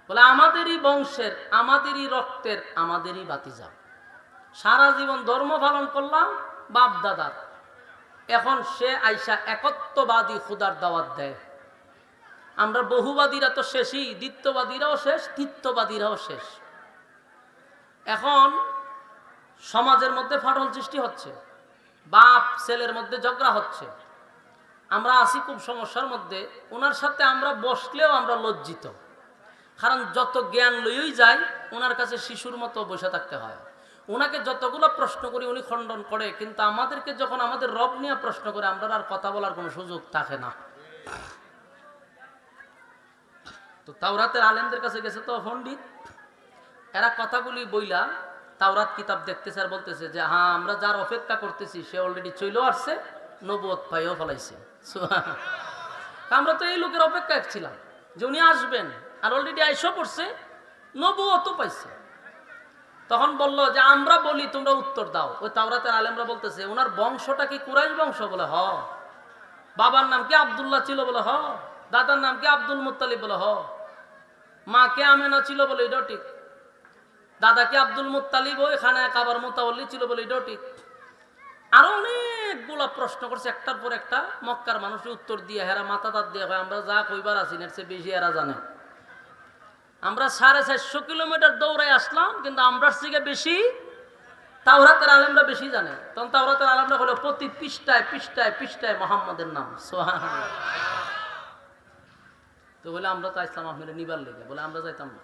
বলে আমাদেরই বংশের, আমাদেরই রক্তের, আমাদেরই বাতিজা, সারা জীবন ধর্ম পালন করলাম বাপ দাদার, এখন সে আইসা একত্ববাদী খুদার দাওয়াত দেয়। আমরা বহুবাদীরা তো শেষই, দ্বিত্ববাদীরাও শেষ, তৃতীয়বাদীরাও শেষ। এখন সমাজের মধ্যে ফাটল সৃষ্টি হচ্ছে, বাপ ছেলের মধ্যে ঝগড়া হচ্ছে। আমরা আছি খুব সমস্যার মধ্যে। ওনার সাথে আমরা বসলেও আমরা লজ্জিত, কারণ যত জ্ঞান লইই যায় ওনার কাছে শিশুর মতো বসে থাকতে হয়। ওনাকে যতগুলো প্রশ্ন করি উনি খণ্ডন করে, কিন্তু আমাদেরকে যখন আমাদের রব নিয়ে প্রশ্ন করে আমরা আর কথা বলার কোনো সুযোগ থাকে না। তো তাওরাতের আলেমদের কাছে গেছে তো পণ্ডিত, এরা কথাগুলি বইলা তাওরাত কিতাব দেখতেছে আর বলতেছে যে হ্যাঁ, আমরা যার অপেক্ষা করতেছি সে অলরেডি চলেও আসছে, নবুয়ত পাইও ফেলাইছে। আমরা তো এই লোকের অপেক্ষায় ছিলাম যে উনি আসবেন, আর অলরেডি আইসা পড়ছে, নবুয়তও পাইছে। তখন বলল যে আমরা বলি তোমরা উত্তর দাও। ওই তাওরাতের আলেমরা বলতেছে ওনার বংশটা কি কুরাইশ বংশ? বলে হ। বাবার নাম কি আব্দুল্লাহ ছিল? বলে হ। দাদার নাম কি আব্দুল মুত্তালিব? বলে হ। মা কে আমেনা ছিল? বলে এটাও ঠিক। দাদা কি আব্দুল মুত্তালিব ওই খানায় কাবার মুতাওয়াল্লি ছিল? বলে এটাও ঠিক। আরো অনেকগুলা প্রশ্ন করছে, একটার পর একটা। মক্কার মানুষের উত্তর দিয়ে হেরা মাথা দাঁত দিয়ে হয় আমরা যা কইবার আছি এর চেয়ে বেশি এরা জানে। আমরা 450 কিলোমিটার দৌড়াই আসলাম, কিন্তু আমরার থেকে বেশি তাওরাতের আলেমরা বেশি জানে। তখন তাওরাতের আলেমরা হলো প্রতি পৃষ্ঠায় পৃষ্ঠায় পৃষ্ঠায় মোহাম্মদের নাম। সুবহানাল্লাহ। তো বলে আমরা তো আসলাম আপনাদের নিবার লেগে। বলে আমরা যাইতাম না,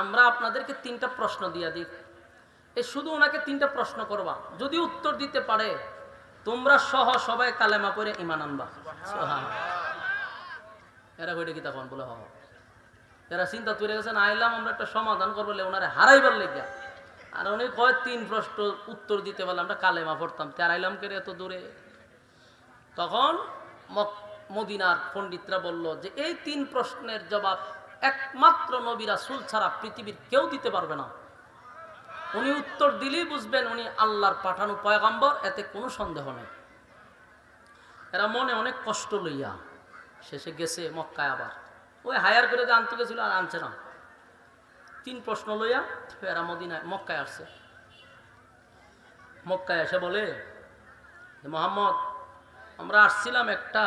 আমরা আপনাদেরকে 3টা প্রশ্ন দিয়া দিই। এই শুধু ওনাকে 3টা প্রশ্ন করবা, যদি উত্তর দিতে পারে তোমরা সহ সবাই কালেমা পড়ে ঈমান আনবা। সুবহানাল্লাহ। এরা কইটা কি তখন? বলে হ। এরা চিন্তা তৈরি গেছেন আইলাম আমরা একটা সমাধান করবো ওনারে হারাইবার লেগে। আর উনি কয় 3 প্রশ্ন উত্তর দিতে পারলে আমরা কালেমা পড়তাম, তার আইলাম কে এত দূরে। তখন মদিনার পণ্ডিতরা বলল যে এই 3 প্রশ্নের জবাব একমাত্র নবী রাসূল ছাড়া পৃথিবীর কেউ দিতে পারবে না। উনি উত্তর দিলেই বুঝবেন উনি আল্লাহর পাঠানো পয়গম্বর, এতে কোনো সন্দেহ নেই। এরা মনে অনেক কষ্ট লইয়া শেষে গেছে মক্কায়। আবার ওই হায়ার করে যে আনতে গেছিল আর আনছে না। 3 প্রশ্ন লইয়া এরা মদিনায় মক্কায় আসছে। মক্কায় এসে বলে মুহাম্মদ, আমরা আসছিলাম একটা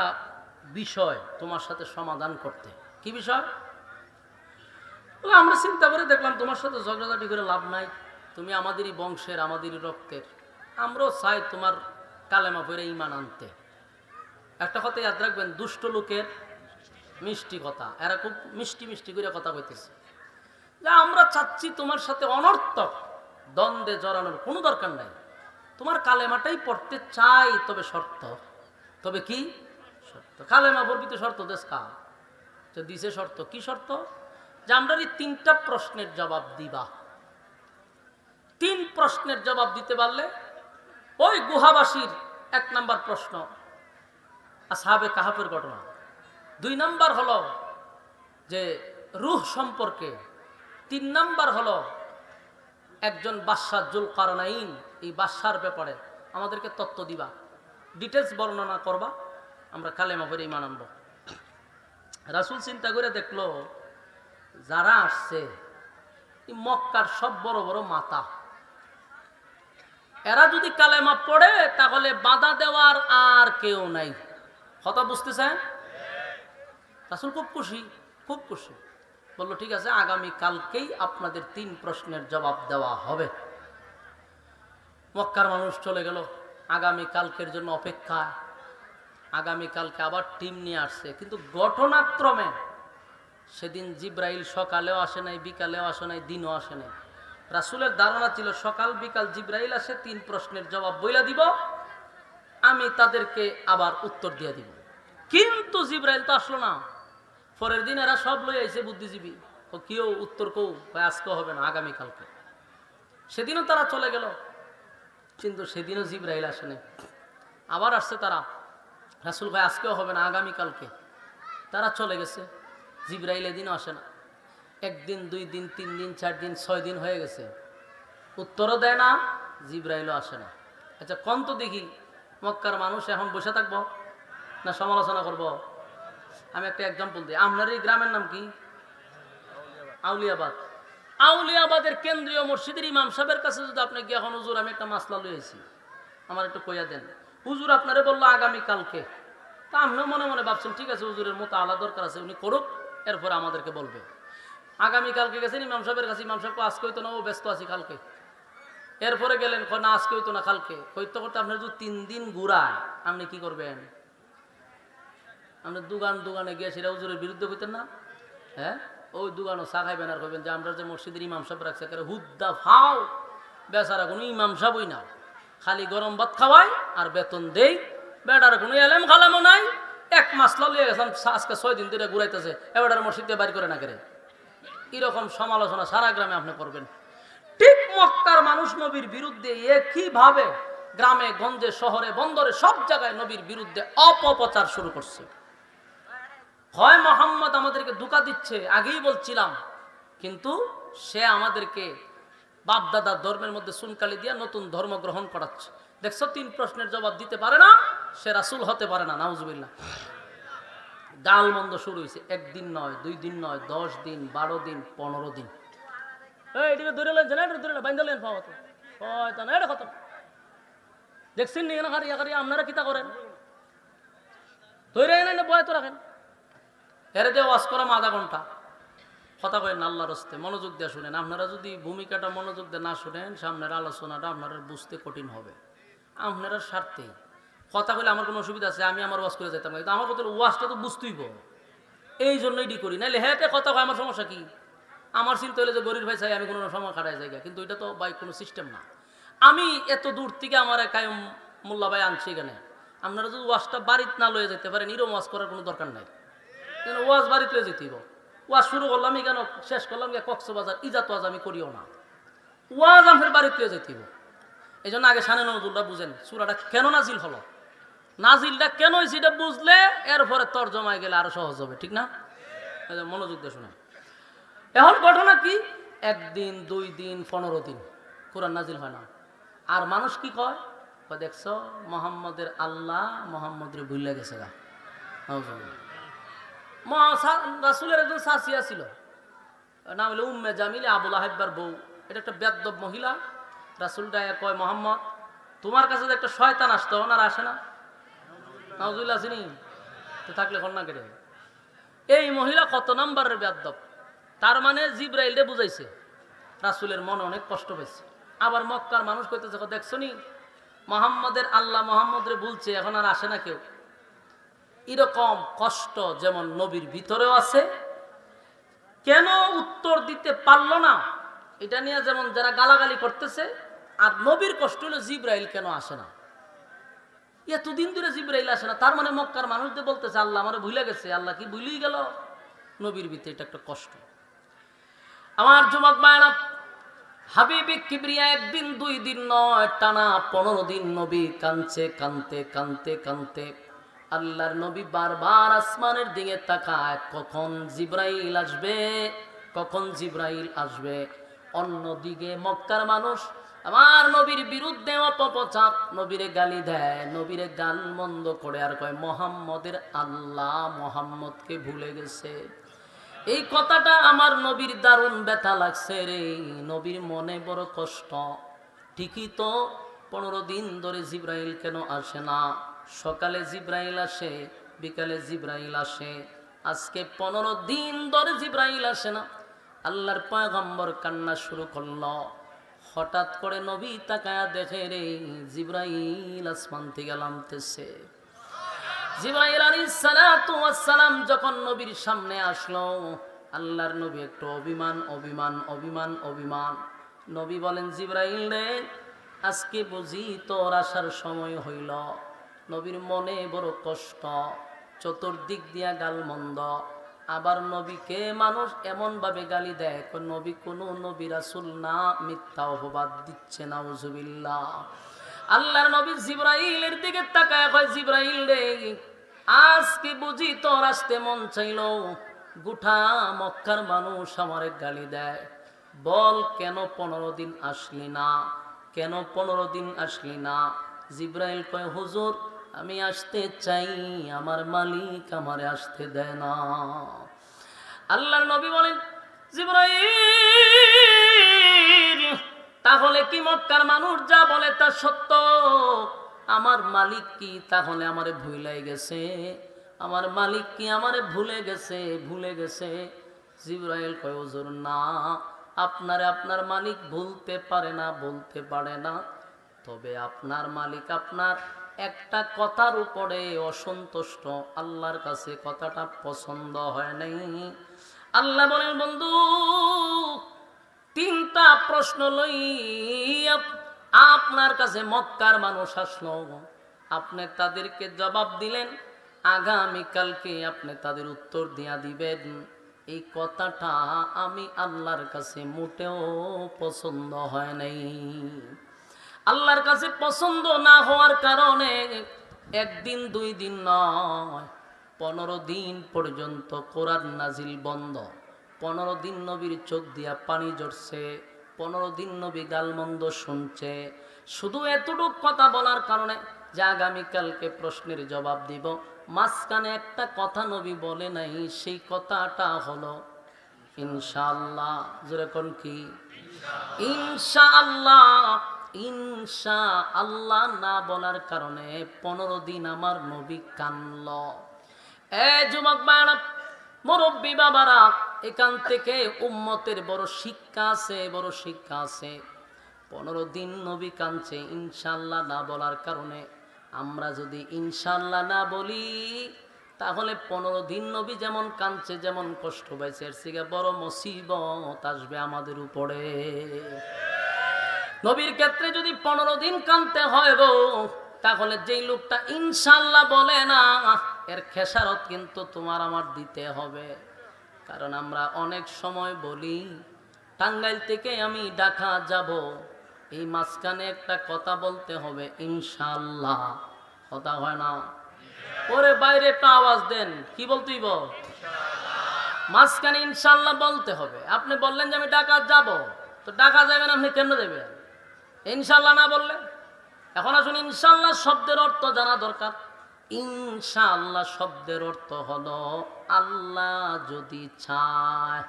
বিষয় তোমার সাথে সমাধান করতে। কি বিষয়? আমরা চিন্তা করে দেখলাম তোমার সাথে ঝগড়াঝাটি করে লাভ নাই, তুমি আমাদেরই বংশের, আমাদেরই রক্তের, আমরাও চাই তোমার কালেমা পড়ে ঈমান আনতে। একটা কথা ইয়াদ রাখবেন, দুষ্ট লোকের মিষ্টি কথা। এরা খুব মিষ্টি মিষ্টি করে কথা কইতেছে যে আমরা চাচ্ছি তোমার সাথে অনর্থক দ্বন্দ্বে জড়ানোর কোনো দরকার নাই, তোমার কালেমাটাই পড়তে চাই, তবে শর্ত। তবে কি শর্ত? কালেমা বর্বিত শর্ত দেশ কা তো দিছে শর্ত। কি শর্ত? যে আমরা এই 3টা প্রশ্নের জবাব দিবা। 3 প্রশ্নের জবাব দিতে পারলে ওই গুহাবাসীর 1 নাম্বার প্রশ্ন আসহাবে কাহাফের ঘটনা, 2 নাম্বার হলো যে রূহ সম্পর্কে, 3 নাম্বার হলো একজন বাদশাহ জুলকারনাইন, এই বাদশার ব্যাপারে আমাদেরকে তত্ত্ব দিবা, ডিটেলস বর্ণনা করবা, আমরা কালেমা পড়ে ঈমান আনবো। রাসূল চিন্তা করে দেখলো যারা আসছে মক্কার সব বড় বড় মাতা, এরা যদি কালেমা পড়ে তাহলে বাধা দেওয়ার আর কেউ নাই। কথা বুঝতেছেন? রাসূল খুব খুশি, খুব খুশি। বললো ঠিক আছে, আগামী কালকেই আপনাদের 3 প্রশ্নের জবাব দেওয়া হবে। মক্কার মানুষ চলে গেল আগামী কালকের জন্য অপেক্ষায়। আগামী কালকে আবার টিম নিয়ে আসছে, কিন্তু ঘটনাক্রমে সেদিন জিব্রাইল সকালেও আসে নাই, বিকালেও আসে নাই, দিনও আসে নাই। রাসূলের ধারণা ছিল সকাল বিকাল জিব্রাইল আসে, 3 প্রশ্নের জবাব বইলা দিব, আমি তাদেরকে আবার উত্তর দিয়ে দিব। কিন্তু জিব্রাইল তো আসলো না। পরের দিন এরা সব লই আইছে বুদ্ধিজীবী, ও কেউ উত্তর কৌ আজকে হবে না, আগামী কালকে। সেদিনও তারা চলে গেল, কিন্তু সেদিনও জিব্রাইল আসে নাই। আবার আসছে তারা, রাসূল ভাই আজকেও হবে না, আগামী কালকে। তারা চলে গেছে, জিব্রাইল এদিনও আসে না। 1 দিন 2 দিন 3 দিন 4 দিন 6 দিন হয়ে গেছে, উত্তরও দেয় না, জিব্রাইলও আসে না। আচ্ছা কোন তো দেখি মক্কার মানুষ এখন বসে থাকবো না সমালোচনা করব? আমি একটা এক্সাম্পল দিই। আপনার এই গ্রামের নাম কি? আউলিয়াবাদ। আউলিয়াবাদের কেন্দ্রীয় মসজিদের ইমাম সাহেবের কাছে যদি আপনি গিয়ে এখন হুজুর আমি একটা মাসলা লইয়েছি, আমার একটু কইয়া দেন, হুজুর আপনারে বললো আগামীকালকে, তা আপনিও মনে মনে ভাবছেন ঠিক আছে হুজুরের মতো আলাদা দরকার আছে, উনি করুক, এরপরে আমাদেরকে বলবে। আগামীকালকে গেছেন ইমাম সাহেবের কাছে, ইমাম সাহেব আজকে হইতো না, ও ব্যস্ত আছি কালকে। এরপরে গেলেন, না আজকে হইতো না কালকে, করতে করতে আপনার যদি 3 দিন ঘুরায়, আপনি কি করবেন? আপনি দোকানে গিয়ে সেটা হুজুরের বিরুদ্ধে কইতেন না? হ্যাঁ, ওই দোকানও চা খাইবেন আর কইবেন যে আমরা যে মসজিদের ইমাম সাহেব রাখছে হুদ্দা ফাও, বেচারা কোনো ইমাম সাহেবই না, খালি গরম ভাত খাওয়াই আর বেতন দেই, বেটার কোনো এলেম খালামও নাই, 1 মাসলা লিয়ে গেছেন আজকে 6 দিন ধরে ঘুরাইতেছে, এবার মসজিদ দিয়ে বাইর করে না করে। এরকম সমালোচনা সারা গ্রামে আপনি করবেন। ঠিক মক্কার মানুষ নবীর বিরুদ্ধে একইভাবে গ্রামে গঞ্জে শহরে বন্দরে সব জায়গায় নবীর বিরুদ্ধে অপপ্রচার শুরু করছে। হয় মোহাম্মদ আমাদেরকে ধোঁকা দিচ্ছে, আগেই বলছিলাম, কিন্তু সে আমাদেরকে বাপদাদার ধর্মের মধ্যে চুনকালি দিয়ে নতুন ধর্ম গ্রহণ করাচ্ছে। দেখছো 3 প্রশ্নের জবাব দিতে পারে না, সে রাসূল হতে পারে না। নাউজুবিল্লাহ। গাল মন্দ শুরু হয়েছে, 1 দিন নয়, 2 দিন নয়, 10 দিন, 12 দিন, 15 দিন। এইদিকে ধরে লেন, ধরে বাইন্দালেন পাওয়া তো হয়তো না, এটা কত দেখছেন নি না? আপনারা কিতা করেন? ধরে এনে বয় তো রাখেন, এর দিয়ে ওয়াজ করাম আধা ঘন্টা, কথা কয়েন আল্লাহর হস্তে, মনোযোগ দিয়ে শুনেন। আপনারা যদি ভূমিকাটা মনোযোগ দিয়ে না শুনেন, সামনের আলোচনাটা আপনারা বুঝতে কঠিন হবে। আপনারা স্বার্থেই কথা কইলে আমার কোনো অসুবিধা আছে, আমি আমার ওয়াজ করে যেতাম, কিন্তু আমার কথা ওয়াজটা তো বুঝতেইব, এই জন্যই ডি করি, নাহলে হ্যাঁ কথা কয় আমার সমস্যা কি? আমার চিন্তা হলে যে গরিব ভাই চাই আমি কোনো সময় খাটাই জায়গা, কিন্তু এটা তো ভাই কোনো সিস্টেম না। আমি এত দূর থেকে আমার কায়ম মোল্লা ভাই আনছি এখানে, আপনারা যদি ওয়াজটা বাড়িতে না লয়ে যেতে পারেন, এরকম ওয়াজ করার কোনো দরকার নাই। ওয়াজ বাড়িতে লয়ে যেতেইব। ওয়াজ শুরু করলাম কেন, শেষ করলাম গিয়ে কক্সবাজার, ইজাত ওয়াজ আমি করিও না, ওয়াজ আমার বাড়িতে লয়ে যেতেইব। এই জন্য আগে শানে নজরুলটা বুঝেন, সূরাটা কেন নাজিল হলো, নাজিলটা কেন হয়েছে এটা বুঝলে এরপরে তরজমায় গেলে আরো সহজ হবে, ঠিক না? মনোযোগ দিয়ে শোনেন। এখন ঘটনা কি, 1 দিন 2 দিন 15 দিন কোরআন নাজিল হয় না। আর মানুষ কি কয়, দেখছো মোহাম্মদের আল্লাহ মোহাম্মদের ভুলে গেছে গা। রাসূলের একজন চাচিয়া ছিল, নাম হলো উম্মে জামিল, আবুল আহাব্বার বউ। এটা একটা বেয়াদব মহিলা। রাসূল ডায়া কয়, মোহাম্মদ তোমার কাছে যে একটা শয়তান আসতো, ওনার আসে না? নাউজুবিল্লাহ আসেনি তো, থাকলে কন্যা কেটে। এই মহিলা কত নম্বরের বেয়াদব, তার মানে জিব্রাইলরে বুঝাইছে। রাসূলের মনে অনেক কষ্ট পাইছে। আবার মক্কার মানুষ কইতেছে, দেখছো নি মোহাম্মদের আল্লাহ মোহাম্মদরে বলছে, এখন আর আসে না কেউ। এরকম কষ্ট যেমন নবীর ভিতরেও আছে, কেন উত্তর দিতে পারলো না এটা নিয়ে যেমন যারা গালাগালি করতেছে, আর নবীর কষ্ট হলো জিব্রাইল কেন আসে না, এতদিন ধরে জিব্রাইল আসে না, তার মানে মক্কার মানুষদের বলতেছে আল্লাহ আমারে ভুলে গেছে। আল্লাহ কি ভুলেই গেল? নবীর ভিতরে এটা একটা কষ্ট। আমার যুবক ভাইরা, হাবিবে কিবরিয়া 1 দিন 2 দিন নয়, টানা 15 দিন নবী কাঁদছে, কাঁদতে কাঁদতে কাঁদতে আল্লাহর নবী বারবার আসমানের দিকে তাকায়, কখন জিব্রাইল আসবে, কখন জিব্রাইল আসবে। অন্যদিকে মক্কার মানুষ আমার নবীর বিরুদ্ধে অপপ্রচার, নবীরে গালি দেয়, নবীরে গাল মন্দ করে, আর কয় মোহাম্মদের আল্লাহ মোহাম্মদকে ভুলে গেছে। এই কথাটা আমার নবীর দারুণ ব্যথা লাগছে রে, নবীর মনে বড় কষ্ট। ঠিকই তো 15 দিন ধরে জিব্রাইল কেন আসে না? সকালে জিব্রাইল আসে, বিকালে জিব্রাইল আসে, আজকে 15 দিন ধরে জিব্রাইল আসে না। আল্লাহর পয়গম্বর কান্না শুরু করলো। হঠাৎ করে নবী তাকায়া দেখে রে, জিব্রাইল আসমান থেকে নামতেছে। জিব্রাইল আলাইহিস সালাতু ওয়াস সালাম যখন নবীর সামনে আসলো, আল্লাহর নবী একটু অভিমান। নবী বলেন, জিব্রাইল রে, আজকে বুঝি তোর আসার সময় হইল। নবীর মনে বড় কষ্ট, চতুর্দিক দিয়া গালমন্দ। আবার নবীকে মানুষ এমন ভাবে গালি দেয়, নবী কোনো নবী রাসূল না, মিথ্যা অপবাদ দিচ্ছে। নাউজুবিল্লাহ। আল্লাহর নবী জিব্রাইলের দিকে তাকায় কয়, জিব্রাইল রে, আজকে বুঝি তোর আসতে মন চাইল। গোটা মক্কার মানুষ আমারে গালি দেয়, বল কেন 15 দিন আসলি না, কেন 15 দিন আসলি না? জিব্রাইল কয়, হুজুর আমি আসতে চাই, আমার মালিক আমারে আসতে দেয় না। আল্লাহর নবী বলেন, জিব্রাইল মক্কার মানুষ যা বলে তা সত্য, আমার মালিক কি তাহলে আমারে ভুলাই গেছে? আমার মালিক কি আমারে ভুলে গেছে? জিবরাইল কয় হুজুর না, আপনারে আপনার মালিক ভুলতে পারে না, বলতে পারে না। তবে আপনার মালিক আপনার একটা কথার উপরে অসন্তুষ্ট, আল্লাহর কাছে কথাটা পছন্দ হয় নাই। আল্লাহ বলেন বন্ধু, তিনটা প্রশ্ন লইয়া আপনার কাছে মক্কার মানুষ আসলো, আপনি তাদেরকে জবাব দিলেন, আগামীকালকে আপনি তাদের উত্তর দিয়া দিবেন। এই কথাটা আমি আল্লাহর কাছে মোটেও পছন্দ হয় নাই। আল্লাহর কাছে পছন্দ না হওয়ার কারণে একদিন দুই দিন নয়, 15 দিন পর্যন্ত কোরআন নাজিল বন্ধ। 15 দিন নবীর চোখ দিয়া পানি ঝরছে, 15 দিন নবী গালমন্দ শুনছে, শুধু এতটুক কথা বলার কারণে যে আগামীকালকে প্রশ্নের জবাব দিব। মাঝখানে একটা কথা নবী বলে নাই, সেই কথাটা হলো ইনশাআল্লাহ। যেরকম কি ইনশাআল্লাহ, ইনশাআল্লাহ না বলার কারণে 15 দিন আমার নবী কানল। যুবক বাবা, মুরব্বী বাবারা, এখান থেকে উম্মতের বড় শিক্ষা আছে, বড় শিক্ষা আছে। 15 দিন নবী কাঁদছে ইনশাআল্লাহ না বলার কারণে। আমরা যদি ইনশাআল্লাহ না বলি তাহলে 15 দিন নবী যেমন কাঁদছে, যেমন কষ্ট পাইছে, এর থেকে বড় মুসিবত আসবে আমাদের উপরে। নবীর ক্ষেত্রে যদি 15 দিন কাঁদতে হয় গো, তাহলে যেই লোকটা ইনশাআল্লাহ বলে না, এর খেসারত কিন্তু তোমার আমার দিতে হবে। কারণ আমরা অনেক সময় বলি টাঙ্গাইল থেকে আমি ঢাকা যাব, এই মাঝখানে একটা কথা বলতে হবে ইনশাআল্লাহ, কথা হয় না? ওরে বাইরে একটা আওয়াজ দেন, কি বলতেইব? মাঝখানে ইনশাআল্লাহ বলতে হবে। আপনি বললেন যে আমি ঢাকা যাব, তো ঢাকা যাবেন আপনি কেন দেবেন ইনশাআল্লাহ না বললে? এখন আসুন, ইনশাআল্লাহ শব্দের অর্থ জানা দরকার। ইনশাআল্লাহ শব্দের অর্থ হলো আল্লাহ যদি চায়।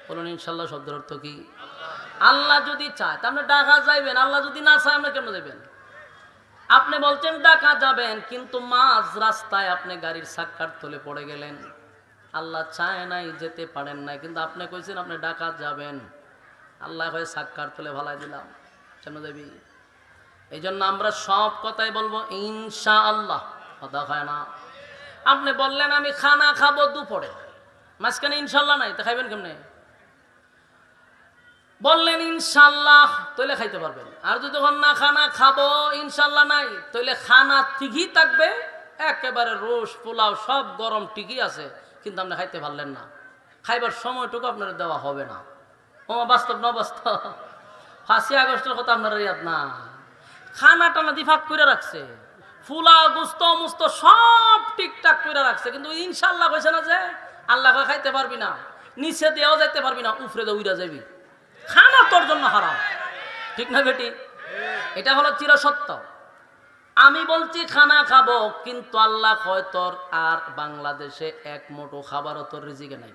বলুন ইনশাআল্লাহ শব্দের অর্থ কি? আল্লাহ যদি চায়। তা আপনি ঢাকা যাইবেন, আল্লাহ যদি না চায় আপনি কেন দেবেন? আপনি বলছেন ঢাকা যাবেন, কিন্তু মাঝ রাস্তায় আপনি গাড়ির চাক্কার তলে পড়ে গেলেন, আল্লাহ চায় নাই, যেতে পারেন নাই, কিন্তু আপনি কইছেন আপনি ঢাকা যাবেন, আল্লাহ হয়ে চাক্কার তলে ভালাই দিলাম, কেন দেবি? এই জন্য আমরা সব কথাই বলবো ইনশাআল্লাহ, কথা হয় না? আপনি বললেন আমি খানা খাবো দুপুরে, মাঝখানে ইনশাআল্লাহ নাই, তা খাইবেন কেমনে? বললেন ইনশাআল্লাহ, তৈলে খাইতে পারবেন। আর যদি তখন না খানা খাবো ইনশাআল্লাহ নাই, তৈলে খানা ঠিকই থাকবে, একেবারে রোজ পোলাও সব গরম ঠিকই আছে, কিন্তু আপনি খাইতে পারলেন না, খাইবার সময়টুকু আপনার দেওয়া হবে না। ও বাস্তব না বাস্তব? 5 আগস্টের কথা আপনার ইয়াদ না? খানা টানা দিফাক করে রাখছে, ফুলাও গুস্ত মুস্ত সব ঠিকঠাক করে রাখছে, কিন্তু ইনশাআল্লাহ কইছে না যে আল্লাহ খাইতে পারবি না, নিচে দেওয়া যাইতে পারবি না, উফরে দে উইরা যাবি, খানা তোর জন্য হারাম, ঠিক না বেটি? এটা হলো চিরসত্য। আমি বলছি খানা খাবো, কিন্তু আল্লাহ কয় তোর আর বাংলাদেশে এক মুঠো খাবারও তোর রিজিকে নাই,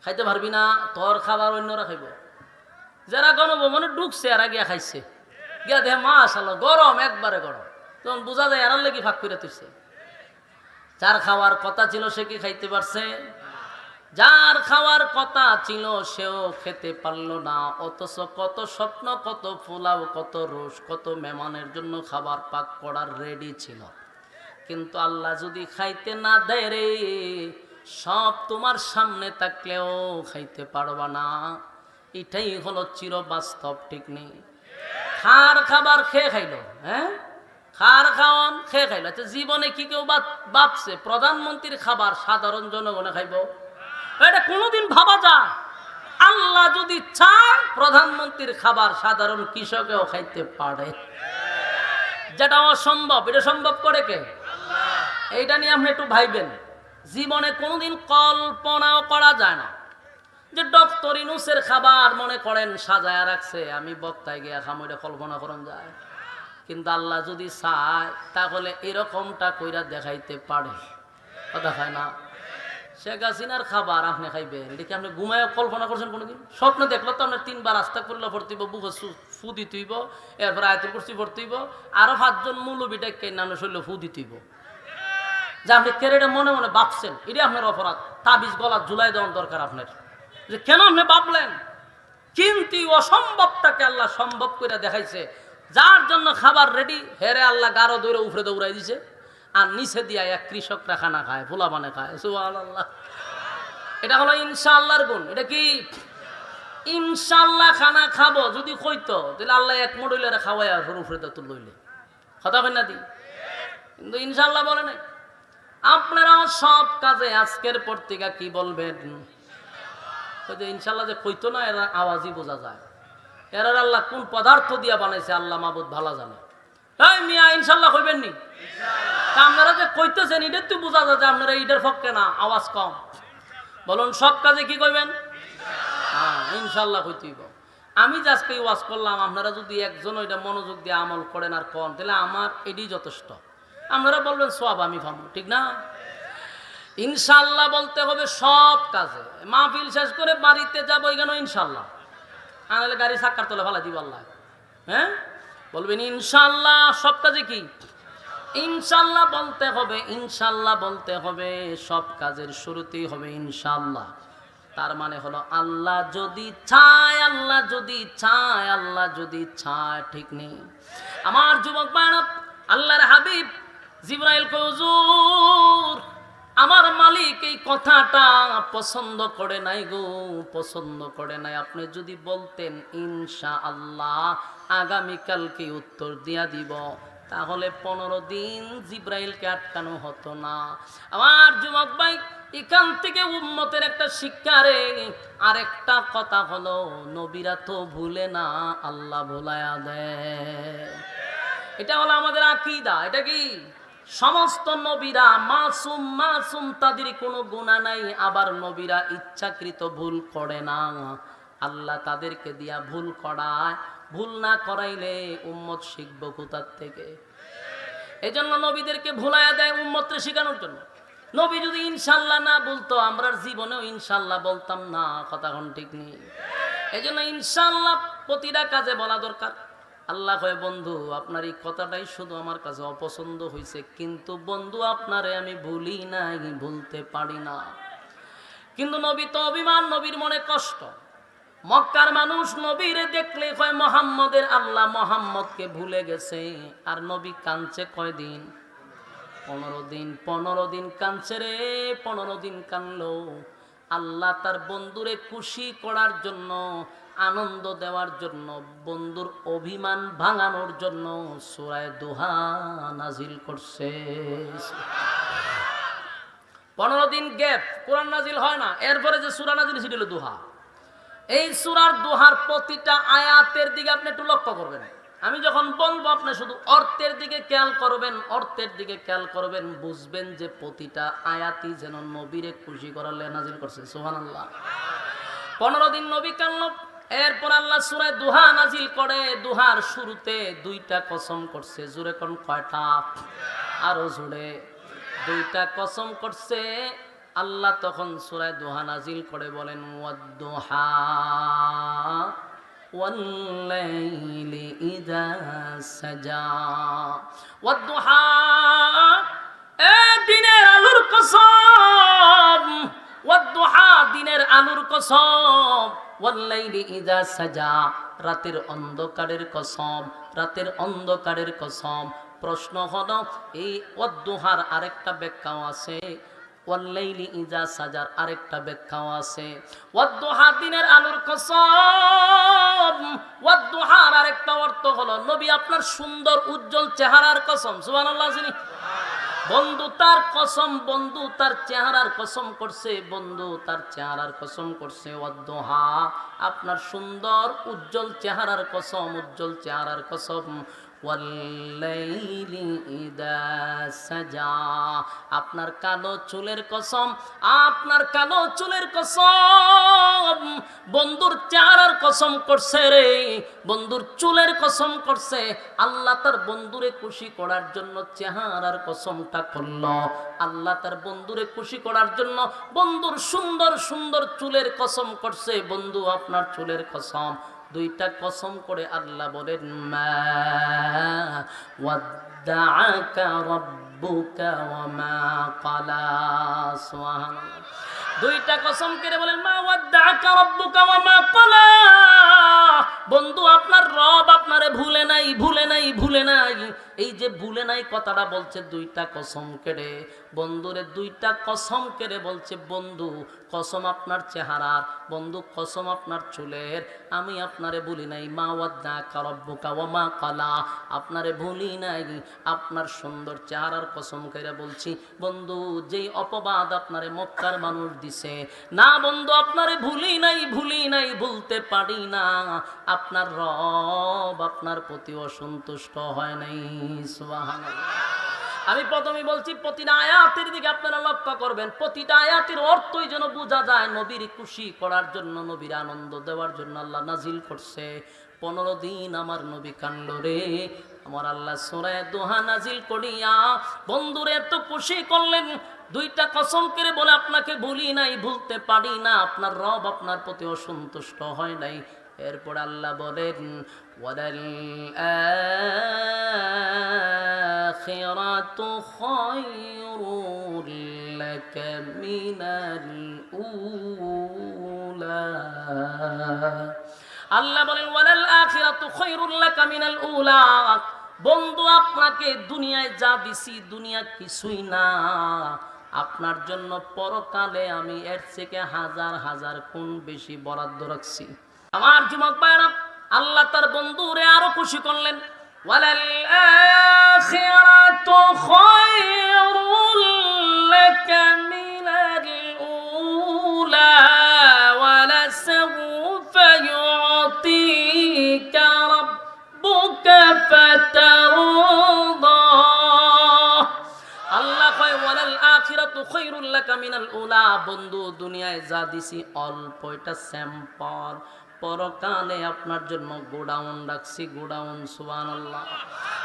খাইতে পারবি না, তোর খাবার অন্যরা খাইব। যারা গণভবনে ঢুকছে আর গিয়া খাইছে, গিয়া দেখে মাশাআল্লাহ গরম, একবারে গরম, তখন বোঝা যায় এরার লেগে ভাগ করে তুইছে। যার খাওয়ার কথা ছিল সে কি খাইতে পারছে? যার খাওয়ার কথা ছিল সেও খেতে পারলো না। অথচ কত স্বপ্ন, কত পোলাও, কত রোজ, কত মেহমানের জন্য খাবার পাক করার রেডি ছিল, কিন্তু আল্লাহ যদি খাইতে না দেয় রে, সব তোমার সামনে থাকলেও খাইতে পারবা না। এটাই হলো চির বাস্তব, ঠিক নেই? খার খাবার খেয়ে খাইলো, হ্যাঁ, খার খাওয়ান খেয়ে খাইলো। আচ্ছা, জীবনে কি কেউ ভাবছে প্রধানমন্ত্রীর খাবার সাধারণ জনগণে খাইব? এটা কোনোদিন ভাবা যায়? আল্লাহ যদি চায় প্রধানমন্ত্রীর খাবার সাধারণ কৃষকেও খাইতে পারে, যেটা অসম্ভব, এটা সম্ভব করে কে? এইটা নিয়ে আপনি একটু ভাইবেন। জীবনে কোনোদিন কল্পনাও করা যায় না যে ডক্টর ইউনূসের খাবার মনে করেন সাজায়া রাখছে, আমি বক্তায় গিয়া খামো, এটা কল্পনা করা যায়? কিন্তু আল্লাহ যদি চায় তাহলে এরকমটা কইরা দেখাইতে পারে, কথা হয় না? শেখ হাসিনার খাবার আপনি খাইবেন, এটা কি আপনি ঘুমায় কল্পনা করছেন কোনোদিন? স্বপ্নে দেখলো তো আপনার 3 বার আস্তাগফিরুল্লাহ পড়তে হইব, বুকে ফু দিতে হইব, এরপর আয়াতুল কুরসি পড়তে হইব, আরো 5 জন মৌলবীটা নানো শৈল ফু দিতে হইব। যে আপনি কেরেটা মনে মনে ভাবছেন, এটা আপনার অপরাধ। তাবিজ গলা ঝুলাই দেওয়ার দরকার আপনার, যে কেন আপনি ভাবলেন। কিন্তু অসম্ভবটাকে আল্লাহ সম্ভব করে দেখাইছে। যার জন্য খাবার রেডি, হেরে আল্লাহ গারো দৌড়ে উপরে দৌড়াই দিছে, আর নিচে দিয়া এক কৃষকরা খানা খায়, ফুলা মানে খায়। সুবহানাল্লাহ। এটা হলো ইনশাআল্লাহর গুণ। এটা কি ইনশাআল্লাহ খানা খাবো যদি কইতো, তাহলে আল্লাহ এক মডেলের খাওয়াই আর উপরে তো লইলে কথা হয় না দি। কিন্তু ইনশাআল্লাহ বলে নাই। আপনারা সব কাজে আজকের পর থেকে কি বলবেন? ইনশাআল্লাহ যে কইতো না, এরা আওয়াজই বোঝা যায়। এরা আল্লাহ কোন পদার্থ দিয়া বানাইছে আল্লাহ মাবুদ ভালো জানে। এই মিয়া ইনশাআল্লাহ কইবেন নি? আপনারা যে কইতেছেন এটা তো বোঝা যায় যে আপনারা ইটার পক্ষে না, আওয়াজ কম। বলুন সব কাজে কি কইবেন? হ্যাঁ ইনশাআল্লাহ কইতেইব। আমি যে আজকে ওয়াজ করলাম, আপনারা যদি একজন ওইটা মনোযোগ দিয়ে আমল করেন আর কন, তাহলে আমার এটাই যথেষ্ট। আপনারা বলবেন সওয়াব আমি পাবো, ঠিক না? ইনশাআল্লাহ বলতে হবে সব কাজে। মাহফিল শেষ করে বাড়িতে যাবো, এখানে ইনশাআল্লাহ, আনালে গাড়ি সাক্কার তোলে ভালো দিব আল্লাহ। হ্যাঁ বলবেন ইনশাআল্লাহ সব কাজে কি ইনশাআল্লাহ বলতে হবে। ইনশাআল্লাহ বলতে হবে, সব কাজের শুরুতেই হবে ইনশাআল্লাহ। তার মানে হলো আল্লাহ যদি চায়, আল্লাহ যদি চায়, আল্লাহ যদি চায়। ঠিক নেই আমার যুবক বায়না? আল্লাহর হাবিব জিবরাইল কয়, হুজুর আমার মালিক এই কথাটা পছন্দ করে নাই গো, পছন্দ করে নাই। আপনি যদি বলতেন ইনশাআল্লাহ আগামীকালকে উত্তর দিয়া দিব, তাহলে 15 দিন জিবরাইলকে আটকানো হতো না। আমার যুবক ভাই, এখান থেকে উম্মতের একটা শিক্ষা রে। আরেকটা কথা হলো, নবীরা তো ভুলে না, আল্লাহ ভুলায়া দেয়। এটা হলো আমাদের আকীদা। এটা কি সমস্ত নবীরা মাসুম, মাসুম, তাদের কোনো গুনাহ নাই। আবার নবীরা ইচ্ছাকৃত ভুল করে না, আল্লাহ তাদেরকে দিয়া ভুল করায়। ভুল না করাইলে উম্মত শিখবো কোথার থেকে? এই জন্য নবীদেরকে ভুলাইয়া দেয় উম্মতকে শেখানোর জন্য। নবী যদি ইনশাআল্লাহ না বলতো, আমরা জীবনেও ইনশাআল্লাহ বলতাম না। কথা কোন ঠিক নেই। এই জন্য ইনশাআল্লাহ প্রতিটা কাজে বলা দরকার। আল্লাহ কয়, বন্ধু আপনার এই কথাটাই শুধু আমার কাছে অপছন্দ হয়েছে, কিন্তু বন্ধু আপনারে আমি ভুলি নাই, ভুলতে পারি না। কিন্তু নবী তো অভিমান, নবীর মনে কষ্ট। মক্কার মানুষ নবীরে দেখলে কয় মুহাম্মদের আল্লাহ মুহাম্মদকে ভুলে গেছে। আর নবী কাঁদছে কয়দিন? 15 দিন। 15 দিন কাঁদছে রে, 15 দিন কানলো। আল্লাহ তার বন্ধুরে খুশি করার জন্য, আনন্দ দেওয়ার জন্য, বন্ধুর অভিমান ভাঙানোর জন্য সূরা দুহা নাজিল করছে। 15 দিন গ্যাপ, কোরআন নাজিল হয় না। এরপরে যে সূরা নাজিল সেটা দুহা। এই সূরার দুহার প্রতিটা আয়াতের দিকে আপনি একটু লক্ষ্য করবেন। আমি যখন বলবো আপনি শুধু অর্থের দিকে খেয়াল করবেন, অর্থের দিকে খেয়াল করবেন, বুঝবেন যে প্রতিটা আয়াতই যেন নবীরে খুশি করার লেগে নাজিল করছে। সুবহানাল্লাহ। 15 দিন নবী কান্না। এরপর আল্লাহ সূরা দুহা নাজিল করে। দুহার শুরুতে 2টা কসম করছে। জোরে কোন কয়টা? আরো জোরে। 2টা কসম করছে। আল্লাহ তখন সূরা দুহা নাজিল করে বলেন, ওয়াদ-দুহা ওয়াল-লাইলি ইযা সাজা। ওয়াদ-দুহা, এ দিনের আলোর কসম। ওয়াদ-দুহা, দিনের আলোর কসম। ওয়াল-লাইলি ইযা সাজা, রাতের অন্ধকারের কসম, রাতের অন্ধকারের কসম। প্রশ্ন হলো, এই ওয়াদ-দুহার আরেকটা ব্যাখ্যাও আছে, ওয়াল্লাইলি ইযা সাজার আরেকটা ব্যাখ্যাও আছে। ওয়াদ-দুহা দিনের আলোর কসম। ওয়াদ-দুহার আরেকটা অর্থ হলো, নবী আপনার সুন্দর উজ্জ্বল চেহারার কসম। সুবহানাল্লাহ। বন্ধু তার কসম, বন্ধু তার চেহারার কসম করছে, বন্ধু তার চেহারার কসম করছে। ওয়াদ-দুহা, আপনার সুন্দর উজ্জ্বল চেহারার কসম, উজ্জ্বল চেহারার কসম। ওয়াল্লাইলি ইযা সাজা, আপনার কালো চুলের কসম, আপনার কালো চুলের কসম। বন্ধুর চেহারার কসম করছে রে, বন্ধুর চুলের কসম করছে। আল্লাহ তার বন্ধুরে খুশি করার জন্য চেহারার কসমটা করলো। আল্লাহ তার বন্ধুরে খুশি করার জন্য বন্ধুর সুন্দর সুন্দর চুলের কসম করছে। বন্ধু আপনার চুলের কসম, দুইটা কসম করে আল্লাহ বলেন মা ওয়াদ্দাআকা রাব্বুকা ওয়া মা ক্বালা। সুবহানাল্লাহ। দুইটা কসম করে বলেন মা ওয়াদ্দাআকা রাব্বুকা ওয়া মা ক্বালা। বন্ধু আপনার রব আপনারে ভুলে নাই, ভুলে নাই, ভুলে নাই। এই যে ভুলে নাই কথাটা বলছে দুইটা কসম কেড়ে, বন্ধুরে দুইটা কসম কেড়ে বলছে বন্ধু কসম আপনার চেহারার, বন্ধু কসম আপনার চুলের, আমি আপনারে ভুলি নাই। মা ওয়াদ্দাআকা রাব্বুকা ওয়া মা ক্বালা, আপনারে ভুলি নাই, আপনার সুন্দর চেহারার কসম করে বলছি বন্ধু। যেই অপবাদ আপনারে মক্কার মানুষ দিছে, না বন্ধু আপনারে ভুলি নাই, ভুলি নাই, ভুলতে পারি না। আপনার রব আপনার প্রতি অসন্তুষ্ট হয় নাই। সুবহানাল্লাহ। আমি প্রথমেই বলছি প্রতিটা আয়াতের দিকে আপনারা লক্ষ্য করবেন, প্রতিটা আয়াতের অর্থই যেন বোঝা যায় নবীর খুশি করার জন্য, নবীর আনন্দ দেওয়ার জন্য আল্লাহ নাজিল করছে। 15 দিন আমার নবী কান্দ রে, আমার আল্লাহ সূরা দোহা নাজিল করিয়া বন্ধুরে এত খুশি করলেন। দুইটা কসম করে বলে আপনাকে ভুলি নাই, ভুলতে পারি না, আপনার রব আপনার প্রতি অসন্তুষ্ট হয় নাই। এরপর আল্লাহ বলেন ওয়ালাল আখিরাতু খায়রুল লাকা মিনাল উলা। আল্লাহ বলেন ওয়ালাল আখিরাতু খায়রুল লাকা মিনাল উলা। বন্ধু আপনাকে দুনিয়ায় যা দিছি দুনিয়া কিছুই না, আপনার জন্য পরকালে আমি এর থেকে হাজার হাজার গুণ বেশি বরাদ্দ রাখছি। আমার যুবক ভাইরা, আল্লাহ তার বন্ধুরে আরো খুশি করলেন। ওয়ালাল আখিরাতু খায়রুল লাকা মিনাল উলা ওয়ালা সাওফা ইউতিকা রাব্বুকা ফাতারদা। আল্লাহ কয় ওয়ালাল আখিরাতু খায়রুল লাকা মিনাল উলা। বন্ধু দুনিয়ায় যা দিছি অল্প, এটা স্যাম্পল, পরকালে আপনার জন্য গোডাউন রাখছি, গোডাউন। সুবহানাল্লাহ।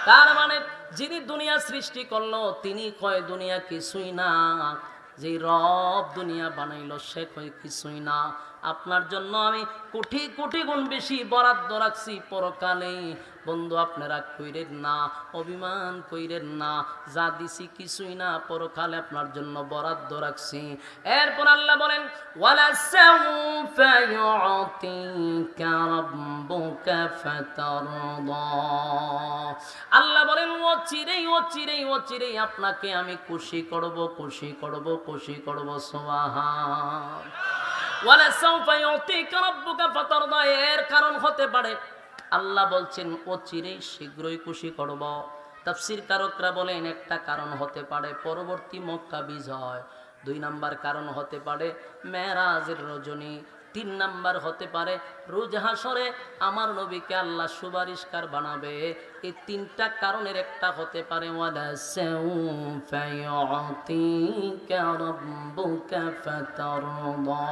তার মানে যিনি দুনিয়া সৃষ্টি করলো তিনি কয় দুনিয়া কিছুই না, যে রব দুনিয়া বানাইলো সে কয় কিছুই না। আপনার জন্য আমি কোটি কোটি গুণ বেশি বরাদ্দ রাখছি পরকালে। বন্ধু আপনারা কইরেন না, অভিমান কইরেন না, যা দিছি কিছুই না, পরকালে আপনার জন্য বরাদ্দ রাখছি। এরপর আল্লাহ বলেন ওয়ালা সাওফা ইউতিকা রাব্বুকা ফাতারদা। আল্লাহ বলেন ও চিরেই, ও চিরেই, ও চিরেই আপনাকে আমি খুশি করব, খুশি করব, খুশি করব। সুবহান। ওয়ালা সাওফা ইউতিকা রাব্বুকা ফাতারদা। এর কারণ হতে পারে আল্লাহ বলছেন ও চিরেই শীঘ্রই খুশি করব। তাফসীর কারকরা বলেন একটা কারণ হতে পারে পরবর্তী মক্কা বিজয়, 2 নাম্বার কারণ হতে পারে মেরাজের রজনী, 3 নাম্বার হতে পারে রোজ হাসরে আমার নবীকে আল্লাহ সুপারিশকার বানাবে। এই 3টা কারণের একটা হতে পারে ওয়ালা সাওফা ইউতিকা রাব্বুকা ফাতারদা।